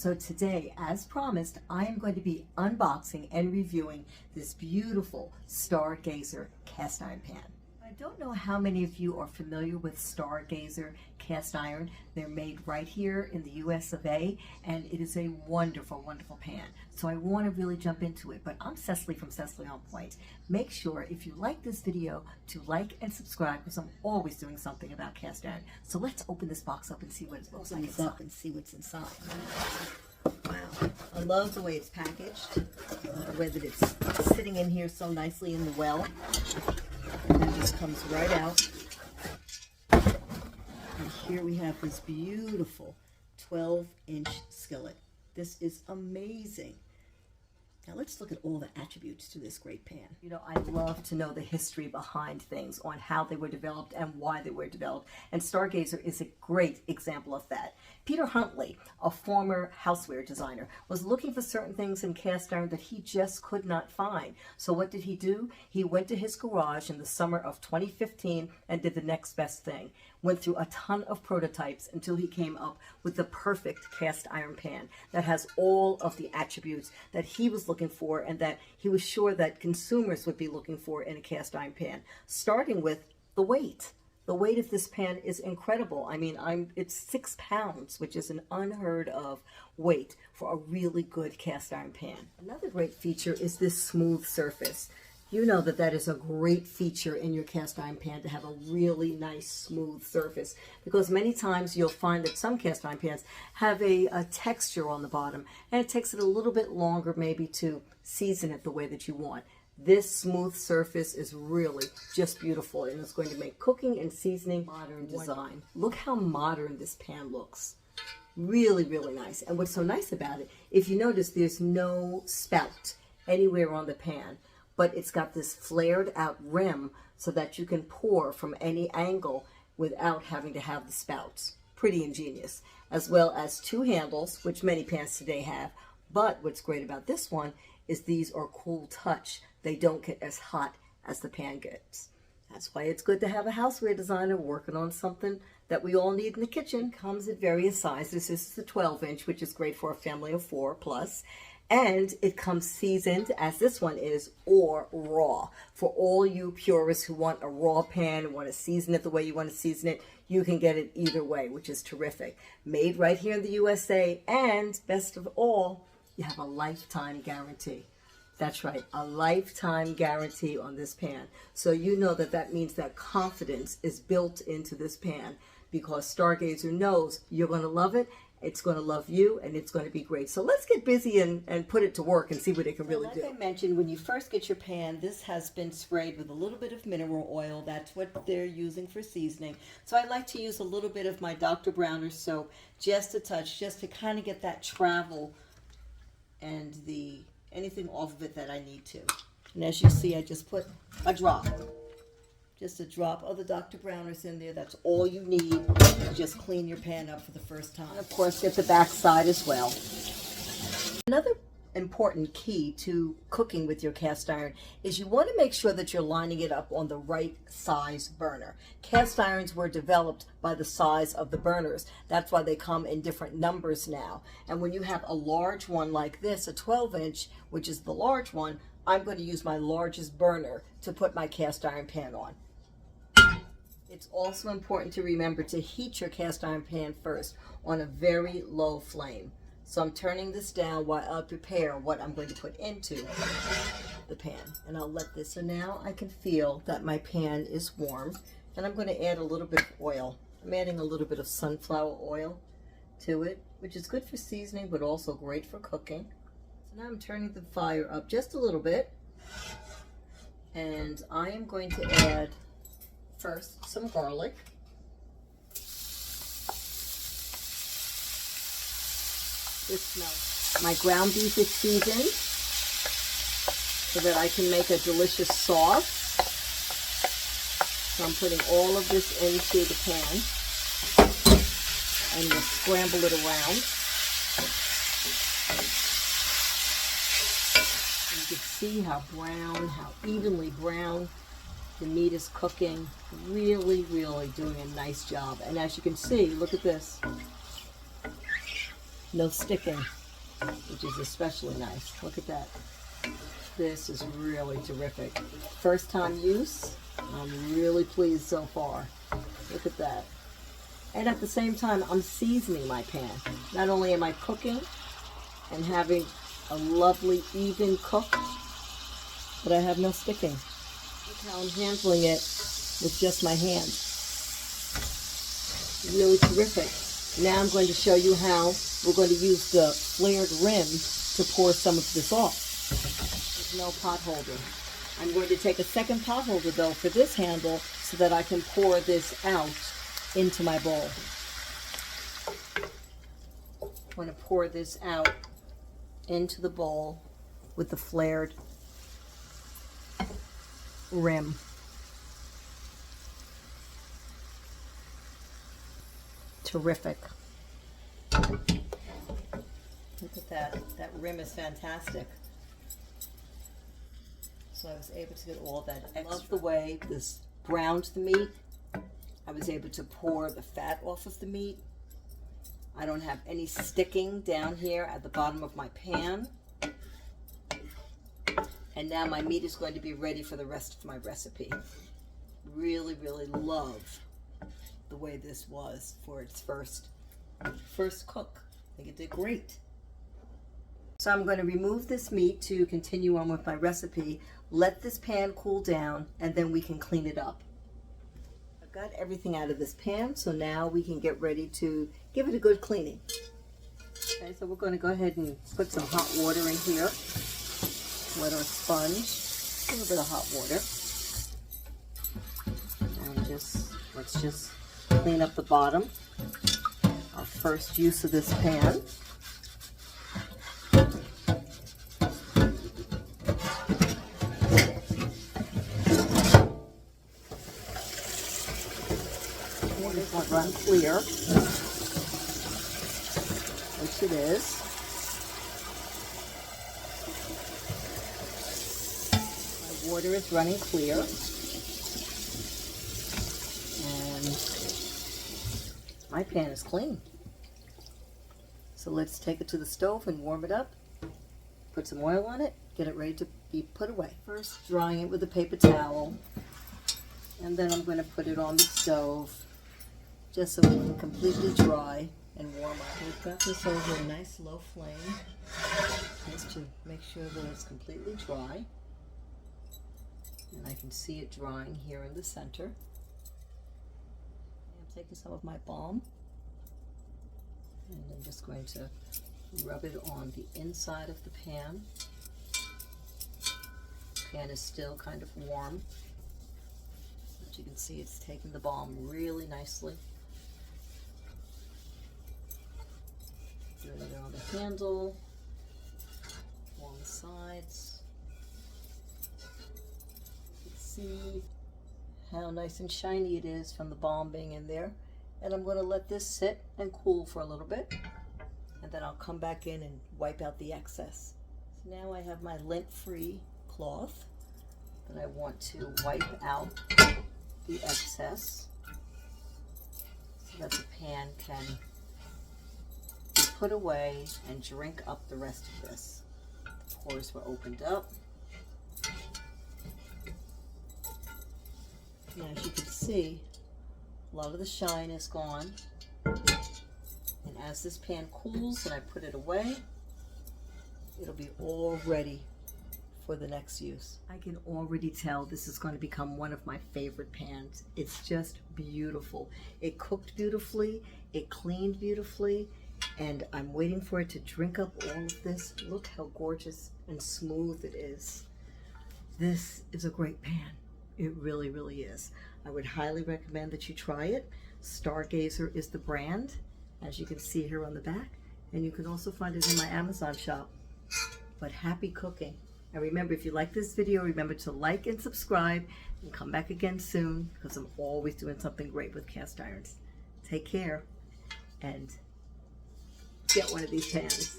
So today, as promised, I am going to be unboxing and reviewing this beautiful Stargazer cast iron pan. I don't know how many of you are familiar with Stargazer cast iron. They're made right here in the US of A, and it is a wonderful, wonderful pan. So I want to really jump into it, but I'm Cecily from Cecily on Point. Make sure, if you like this video, to like and subscribe, because I'm always doing something about cast iron. So let's open this box up and see what it looks like inside. And see what's inside. Wow, I love the way it's packaged, the way that it's sitting in here so nicely in the well. And it just comes right out. And here we have this beautiful 12-inch skillet. This is amazing. Now let's look at all the attributes to this great pan. You know, I love to know the history behind things, on how they were developed and why they were developed. And Stargazer is a great example of that. Peter Huntley, a former houseware designer, was looking for certain things in cast iron that he just could not find. So what did he do? He went to his garage in the summer of 2015 and did the next best thing. Went through a ton of prototypes until he came up with the perfect cast iron pan that has all of the attributes that he was looking for and that he was sure that consumers would be looking for in a cast iron pan, starting with the weight. The weight of this pan is incredible. I mean, it's 6 pounds, which is an unheard of weight for a really good cast iron pan. Another great feature is this smooth surface. You know that that is a great feature in your cast iron pan, to have a really nice smooth surface, because many times you'll find that some cast iron pans have a texture on the bottom, and it takes it a little bit longer maybe to season it the way that you want. This smooth surface is really just beautiful, and it's going to make cooking and seasoning modern design. Look how modern this pan looks. Really, really nice. And what's so nice about it, if you notice, there's no spout anywhere on the pan, but it's got this flared out rim so that you can pour from any angle without having to have the spouts. Pretty ingenious. As well as 2 handles, which many pans today have. But what's great about this one is these are cool touch. They don't get as hot as the pan gets. That's why it's good to have a houseware designer working on something that we all need in the kitchen. Comes in various sizes. This is the 12-inch, which is great for a family of 4 plus. And it comes seasoned, as this one is, or raw. For all you purists who want a raw pan and want to season it the way you want to season it, you can get it either way, which is terrific. Made right here in the USA, and best of all, you have a lifetime guarantee. That's right, a lifetime guarantee on this pan. So you know that that means that confidence is built into this pan, because Stargazer knows you're going to love it. It's going to love you, and it's going to be great. So let's get busy and put it to work and see what it can really do. Like I mentioned, when you first get your pan, this has been sprayed with a little bit of mineral oil. That's what they're using for seasoning. So I like to use a little bit of my Dr. Bronner's soap, just a touch, just to kind of get that travel and anything off of it that I need to. And as you see, I just put a drop. Just a drop of the Dr. Bronner's in there. That's all you need to just clean your pan up for the first time. And of course, get the back side as well. Another important key to cooking with your cast iron is you want to make sure that you're lining it up on the right size burner. Cast irons were developed by the size of the burners. That's why they come in different numbers now. And when you have a large one like this, a 12-inch, which is the large one, I'm going to use my largest burner to put my cast iron pan on. It's also important to remember to heat your cast iron pan first on a very low flame. So I'm turning this down while I prepare what I'm going to put into the pan. And I'll let this, so now I can feel that my pan is warm. And I'm going to add a little bit of oil. I'm adding a little bit of sunflower oil to it, which is good for seasoning, but also great for cooking. So now I'm turning the fire up just a little bit. And I am going to add first some garlic. This smells. My ground beef is seasoned so that I can make a delicious sauce. So I'm putting all of this into the pan and we'll scramble it around. And you can see how brown, how evenly brown the meat is cooking. Really, really doing a nice job. And as you can see, look at this. no sticking, which is especially nice. Look at that. This is really terrific. First time use, I'm really pleased so far. Look at that. And at the same time, I'm seasoning my pan. Not only am I cooking and having a lovely even cook, but I have no sticking. Look how I'm handling it with just my hand. Really terrific. Now I'm going to show you how we're going to use the flared rim to pour some of this off. There's no pot holder. I'm going to take a second pot holder though for this handle so that I can pour this out into my bowl. I'm going to pour this out into the bowl with the flared rim. Terrific. Look at that. That rim is fantastic. So I was able to get all that extra. I love the way this browned the meat. I was able to pour the fat off of the meat. I don't have any sticking down here at the bottom of my pan. And now my meat is going to be ready for the rest of my recipe. Really, really love the way this was for its first cook. I think it did great. So I'm going to remove this meat to continue on with my recipe. Let this pan cool down and then we can clean it up. I've got everything out of this pan, so now we can get ready to give it a good cleaning. Okay, so we're going to go ahead and put some hot water in here. Let our sponge, a little bit of hot water. And let's just clean up the bottom. Our first use of this pan. Water's going to run clear, which it is. My water is running clear. My pan is clean. So let's take it to the stove and warm it up. Put some oil on it, get it ready to be put away. First, drying it with a paper towel. And then I'm going to put it on the stove just so it can completely dry and warm up. We've got this over a nice low flame just to make sure that it's completely dry. And I can see it drying here in the center. Taking some of my balm and I'm just going to rub it on the inside of the pan. The pan is still kind of warm. As you can see, it's taking the balm really nicely. Doing it on the handle, along the sides. You can see how nice and shiny it is from the balm being in there. And I'm going to let this sit and cool for a little bit. And then I'll come back in and wipe out the excess. So now I have my lint-free cloth that I want to wipe out the excess so that the pan can be put away and drink up the rest of this. The pores were opened up. Now, as you can see, a lot of the shine is gone. And as this pan cools and I put it away, it'll be all ready for the next use. I can already tell this is going to become one of my favorite pans. It's just beautiful. It cooked beautifully, it cleaned beautifully, and I'm waiting for it to drink up all of this. Look how gorgeous and smooth it is. This is a great pan. It really, really is. I would highly recommend that you try it. Stargazer is the brand, as you can see here on the back. And you can also find it in my Amazon shop. But happy cooking. And remember, if you like this video, remember to like and subscribe and come back again soon because I'm always doing something great with cast irons. Take care and get one of these pans.